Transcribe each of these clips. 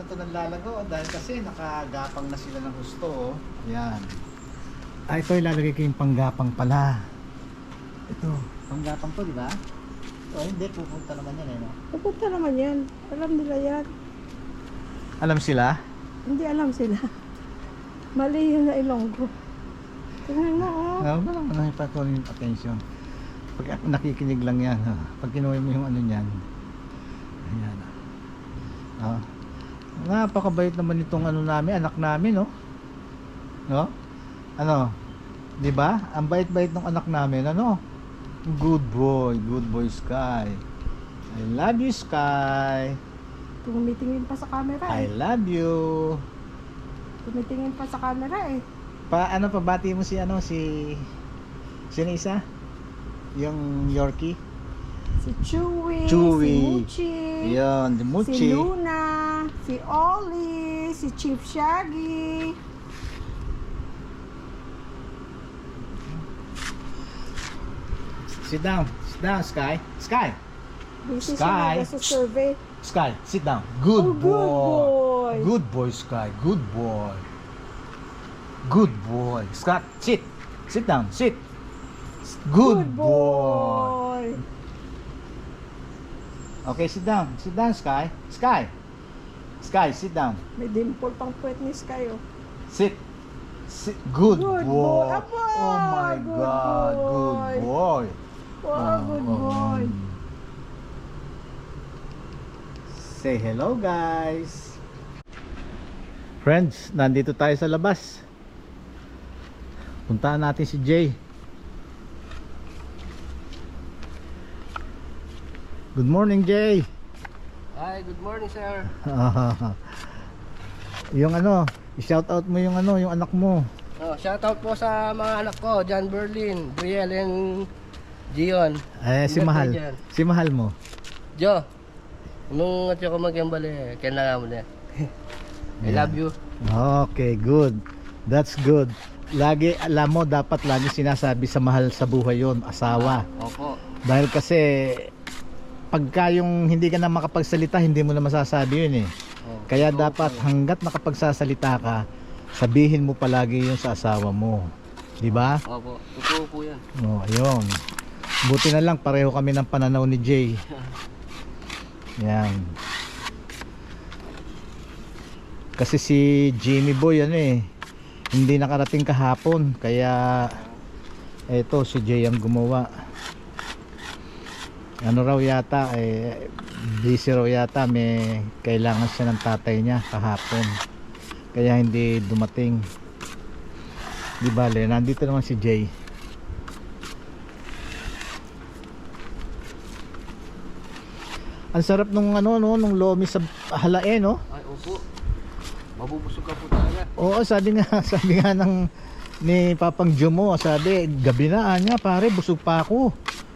to ng lalago dahil kasi nakagapang na sila ng gusto. Ayan. Ito ilalagay ko yung panggapang pala. Ito, panggapang to, di ba? Hindi, pupunta naman yan eh, no? Pupunta naman yan. Alam nila yan. Alam sila? Hindi alam sila. Mali yun na Ilonggo. Tingnan mo, oh. Wala naman ipatuloy yung attention. Pag nakikinig lang yan, ha? Pag kinuha mo yung ano niyan. Ayan. Napakabait naman itong ano namin, anak namin, no? No? Ano? 'Di ba? Ang bait-bait ng anak namin, ano? Good boy Sky. I love you, Sky. Tumitingin pa sa camera I eh. love you. Tumitingin pa sa camera eh. Pabati mo si sino isa? Yung Yorkie? Si Chewy, Chewy. si Muchi, Yan, the Muchi. si Luna, si Ollie, si Chief Shaggy. Sit down, Sky. Sky, Busy Sky. siya sa survey. Sky, sit down. Good Oh, good boy. Good boy, Sky. Good boy. Good boy. Scott, sit. Sit down. Sit. Good boy. Okay, sit down. Sit down, Sky. Sky. Sky, sit down. May dimple pang puwet ni Sky oh. Sit. Sit. Good, Good boy. boy. Aba, Oh my good God. boy. Good boy. Wow, good boy. Say hello, guys. Friends, nandito tayo sa labas. Puntahan natin si Jay. Good morning, Jay. Hi, good morning, sir. Yung ano, i-shout out mo yung ano, yung anak mo. Oh, shout out po sa mga anak ko, John Berlin, Brielle and Gion. Si Ingat Mahal. kayo dyan. Si Mahal mo. Jo, nung at ko magyambali, kailangan mo na. I love you. Okay, good. That's good. Lagi, alam mo, dapat lagi sinasabi sa mahal sa buhay yon, asawa. Opo. Dahil kasi, pagka yung hindi ka na makapagsalita, hindi mo na masasabi yun eh. Oh, Kaya totoo dapat po. hanggat nakapagsasalita ka, sabihin mo palagi yun sa asawa mo. Di ba? Opo, totoo po yan. Oh, ayun. Buti na lang pareho kami ng pananaw ni Jay. Yan. Kasi si Jimmy Boy ano eh, hindi nakarating kahapon, kaya eto si Jay ang gumawa. Ano raw yata busy raw yata, may kailangan siya ng tatay niya kahapon. Kaya hindi dumating. Di bale, nandito naman si Jay. Ang sarap nung nung lomi sa halae, no? Ay, opo. Mabubusog ka po talaga. Oo, sabi nga ni Papang Jomo, sabi, gabi na anya pare, busog pa ako.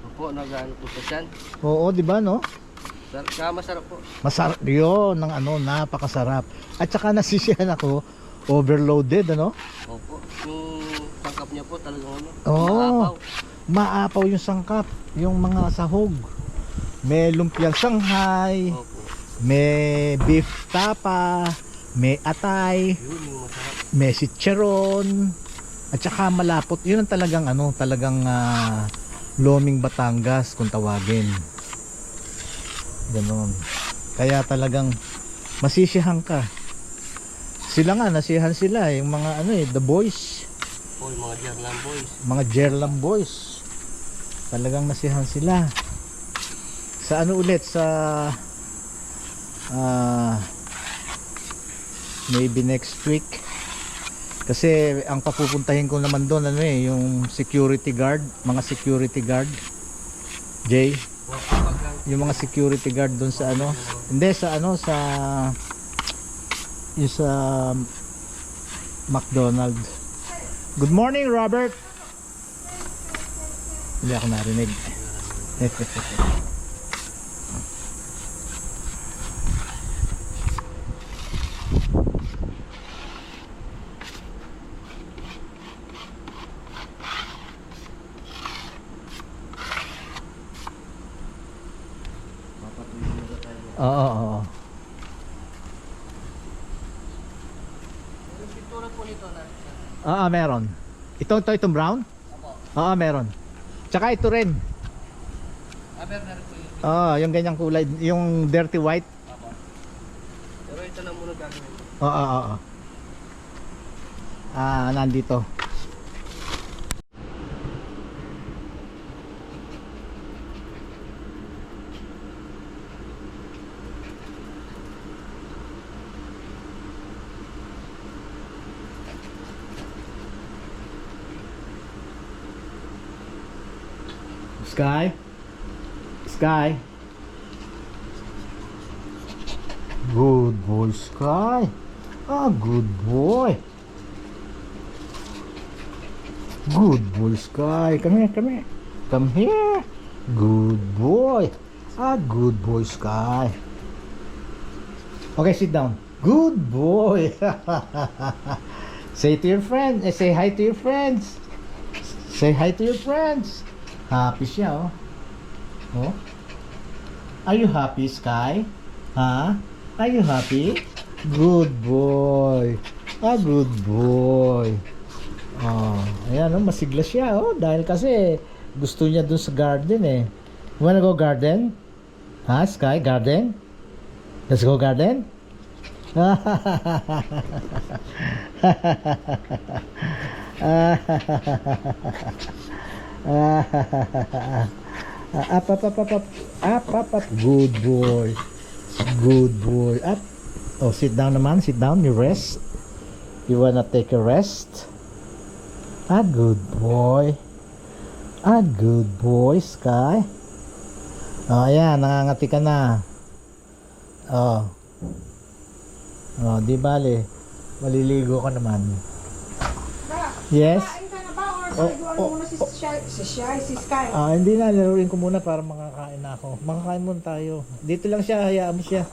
Opo, nag-ano po sa tiyan. Oo, di ba no? Masarap po. Masarap 'yon, ng napakasarap. At saka nasisiyahan ako, overloaded, ano? Opo. Yung tangkap niya po talagang ano. Oo. Maapaw. Maapaw yung sangkap, yung mga sahog. May lumpiang Shanghai, Opo. may beef tapa, may atay, Yun yung masarap. may chicharon, at saka malapot. Yun ang talagang loming Batangas kung tawagin. Ganon. Kaya talagang masisiyahan ka. Sila nga, nasiyahan sila yung mga the boys, Po, yung mga German boys. mga Gerlam boys. Talagang nasiyahan sila. Sa ulit sa maybe next week, kasi ang papupuntahin ko naman doon yung security guard, mga security guard, Jay, yung mga security guard doon sa hindi sa sa yung sa McDonald's. Good morning, Robert. Hindi ako narinig. Oo. pintura po nito na. Oo, meron. Itong brown? Opo. Oo, meron. Tsaka ito rin. Aber na rin po yun. Oo, yung ganyang kulay, yung dirty white. Opo. Pero ito na muna gagawin ko. Oo, oo. Nandito. Sky? Sky? Good boy, Sky. Good boy. Good boy, Sky. Come here, come here. Come here. Good boy. Good boy, Sky. Okay, sit down. Good boy. Say to your friends. Say hi to your friends. Say hi to your friends. Happy siya, oh. Oh? Are you happy, Sky? Ha? Are you happy? Good boy. Good boy. Oh, ayan, oh, masigla siya, oh. Dahil kasi gusto niya dun sa garden, eh. You wanna go garden? Ha, Sky? Garden? Let's go garden? Up. Good boy. Good boy. Up. Oh, sit down naman. Sit down. You rest. You wanna take a rest? Good boy. Good boy, Sky. Oh, ayan. Nangangati ka na. Oh. Oh, di bale. Maliligo ka naman. Yes? Kain ka na ba? Or paliguan muna si Sky? Hindi na, laruin ko muna para makakain na ako. Makakain muna tayo. Dito lang siya, hayaan mo siya.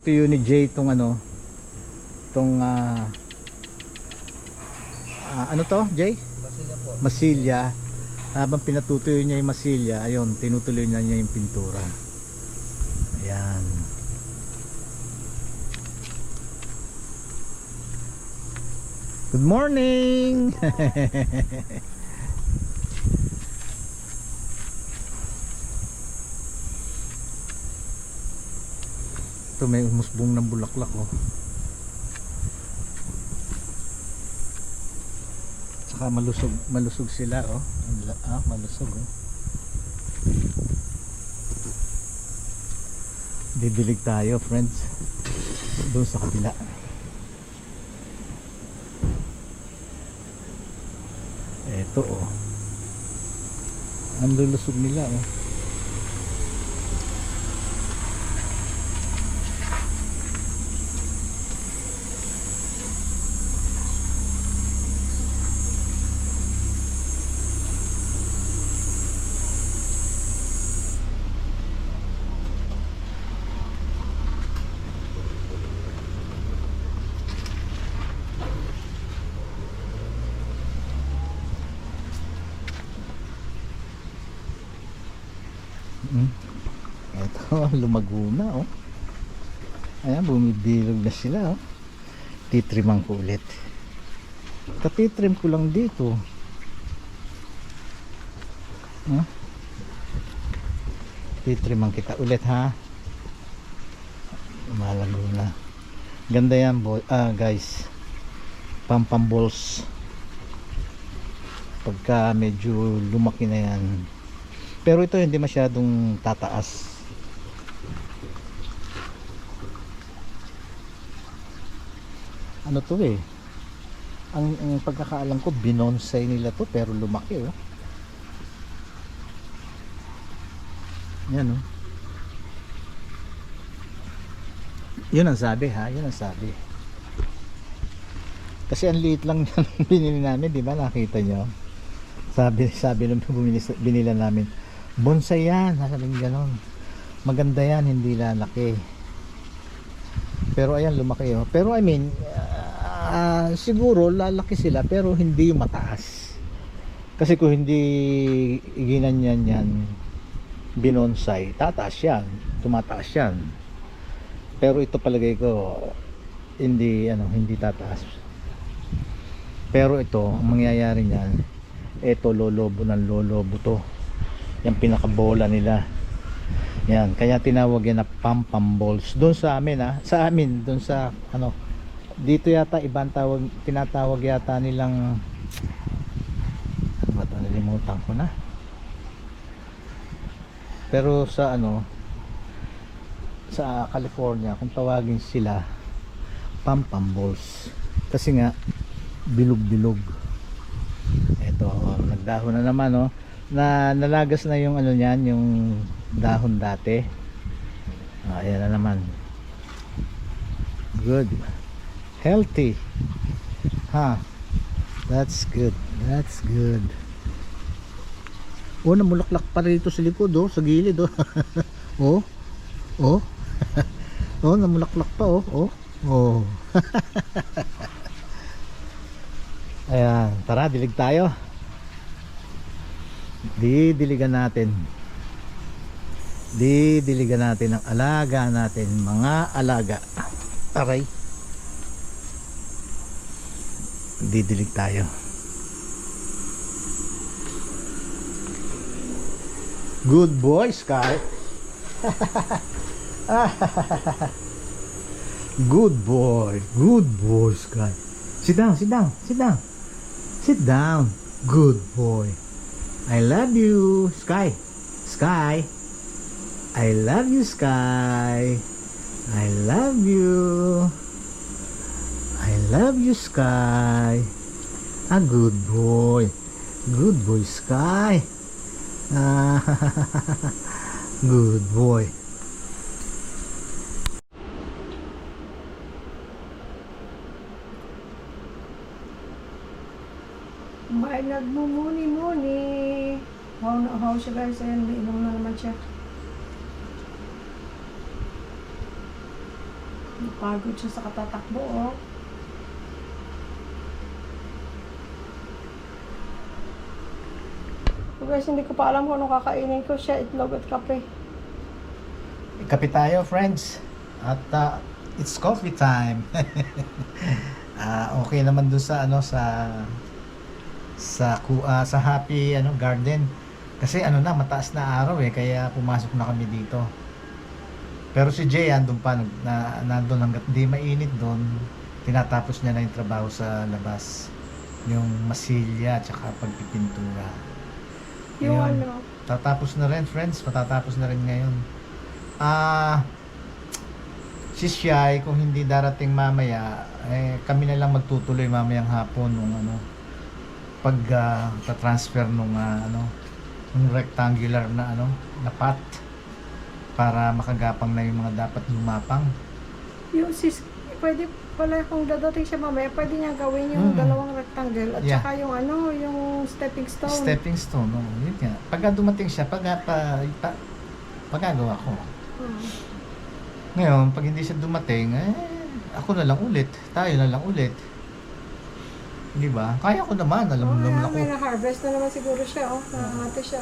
Ito yun ni Jay, itong ano, itong, ano to, Jay? Masilya po. Masilya. Habang pinatutuyo niya yung masilya, ayun, tinutuloy na niya yung pintura. Ayan. Good morning! Ito may umusbong ng bulaklak, oh. Saka malusog sila, oh. Malusog, oh. Didilig tayo, friends. Doon sa kabila. Eto, oh. Ang lulusog nila, oh. Eto, lumago na, oh. Ayan, bumibilog na sila, oh. Titrimang ko ulit. Katitrim ko lang dito. Titrimang kita ulit, ha. Malago na. Ganda yan, boy. Guys. Pampamballs. Pagka medyo lumaki na yan. Pero ito hindi masyadong tataas. Ano to, eh? Ang pagkakaalam ko, binonsai nila to pero lumaki, oh. Yan, oh. Yun ang sabi, ha? Yun ang sabi. Kasi ang liit lang yan binili namin, di ba? Nakita nyo? Sabi nung binila namin, bonsai yan, nasabing ganon. Maganda yan, hindi lalaki. Pero ayan, lumaki, oh. Pero I mean, siguro lalaki sila pero hindi yung mataas. Kasi kung hindi ginanyan yan, binonsai, tataas yan, tumataas yan. Pero ito palagay ko hindi tataas. Pero ito, ang mangyayari niyan, ito lolobo ng lolobo to. Yung pinakabola nila. Yan, kaya tinawag yan na pam-pam balls. Doon sa amin sa amin, doon sa dito yata ibang tawag, tinatawag yata nilang ano ba ito, nalimutan ko na. Pero sa sa California, kung tawagin sila pam-pam balls. Kasi nga bilog-bilog. Ito, nagdahon na naman na nalagas na yung niyan, yung dahon dati. Ayan na naman. Good. Healthy. That's good. That's good. Namulaklak pa rito sa likod sa gilid namulaklak pa Ayan, tara, dilig tayo. Didiligan natin ang alaga natin, mga alaga. Aray, didilig tayo. Good boy, Sky. Good boy, Sky. Sit down. Sit down. Good boy. I love you, Sky. I love you, Sky. I love you. I love you, Sky. Good boy. Good boy, Sky. Good boy. May nagmumuni-muni. How na how siya guys. Ayan, inom na naman siya. Pagod siya sa katatakbo So guys, hindi ko pa alam kung ano kakainin ko siya. Itlog at kape. Kape tayo, friends. At it's coffee time. Okay naman dun sa sa Happy Garden. Kasi mataas na araw kaya pumasok na kami dito. Pero si Jay andun pa nandun hangga't hindi mainit doon. Tinatapos niya na yung trabaho sa labas. Yung masilya at saka pagpipintura. Yung Ayun. Tatapos na rin, friends. Matatapos na rin ngayon. Si Shai, kung hindi darating mamaya, kami na lang magtutuloy mamayang hapon nung pag-transfer nung rectangular na pot para makagapang na yung mga dapat lumapang. Yung pwede pala kung dadating siya mamaya, pwede niya gawin yung dalawang rectangle at Yeah. saka yung yung stepping stone. Stepping stone, yun nga. Pagka dumating siya, pagagawa ko. Ngayon, pag hindi siya dumating, ako na lang ulit. Tayo na lang ulit. Di ba? Kaya ko naman, alam mo naman ako. May na-harvest na naman siguro siya, nakangate siya,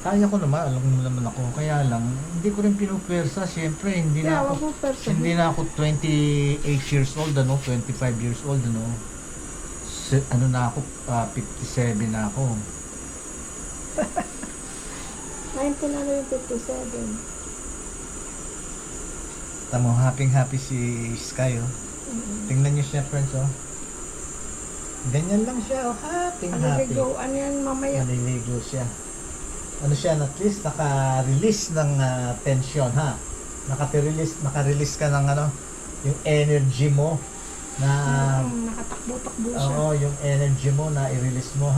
Kaya ko naman, alam mo naman ako. Kaya lang, hindi ko rin pinupwersa. Siyempre, hindi na ako 28 years old, 25 years old, na ako, 57 na ako. 19 na yung 57. Tamo, happy si Sky, Tingnan niyo siya, friends, Ganyan lang siya, happy. Maliligoan yan mamaya. Maliligo siya. Siya, at least naka-release ng tension, naka-release ka ng yung energy mo na Nakatakbo-takbo siya. oo, yung energy mo na i-release mo,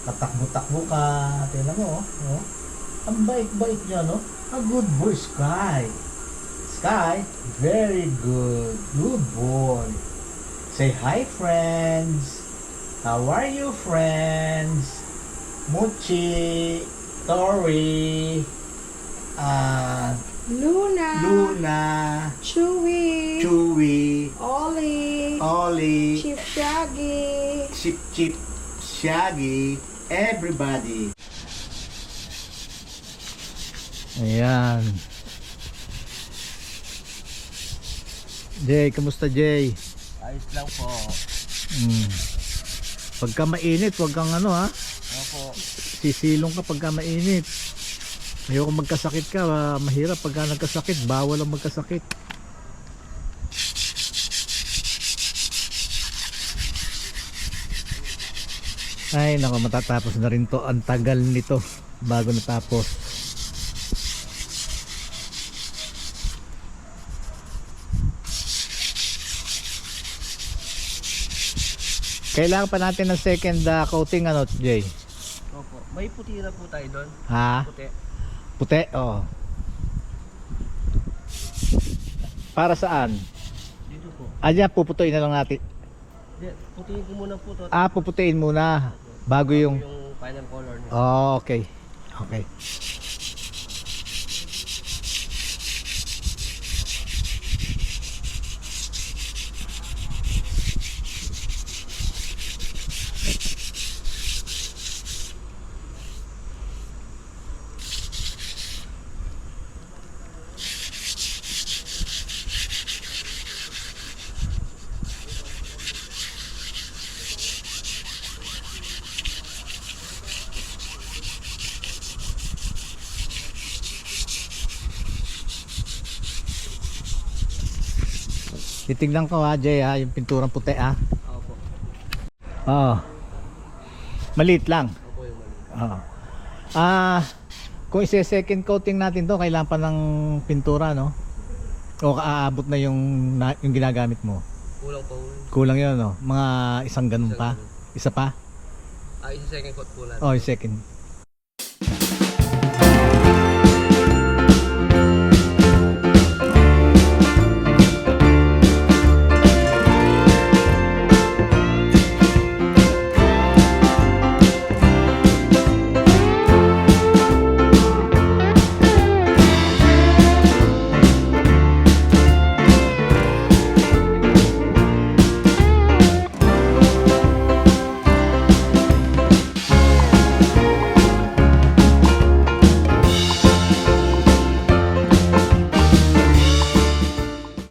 tatakbo-takbo ka. Tingnan mo, ang bait-bait niya, a good boy, Sky. Very good. Good boy. Say hi, friends. How are you, friends? Mochi, Tori, Luna, Chewy, Ollie, Chief Shaggy, Chip, Shaggy, everybody. Ayan. Jay, kamusta Jay? Ayos lang po. Mm. Pagka mainit, wag kang ano ha. Opo. Sisilong ka pagka mainit. Ayoko magkasakit ka, mahirap pagka nagkasakit, bawal ang magkasakit. Ay nako, matatapos na rin to. Ang tagal nito bago natapos. Kailangan pa natin ng second coating ano, Jay? Opo. May puti na po tayo doon. Ha? Puti. Puti, oh. Para saan? Dito po. Diyan, puputuin na lang natin. Putiin ko muna po to. Puputuin muna. Bago yung... Yung final color niya. Oh, okay. Okay. Titignan ko ha, Jay ha, yung pinturang puti ha. Opo. Oo. Maliit lang. Opo yung mali. Oo. Kung ise-second coating natin to, kailangan pa ng pintura, no? O aabot na yung ginagamit mo. Kulang pa po. Kulang yun, no? Mga isang ganun pa. Isa pa? Isa second coat po natin. Oh, yung second.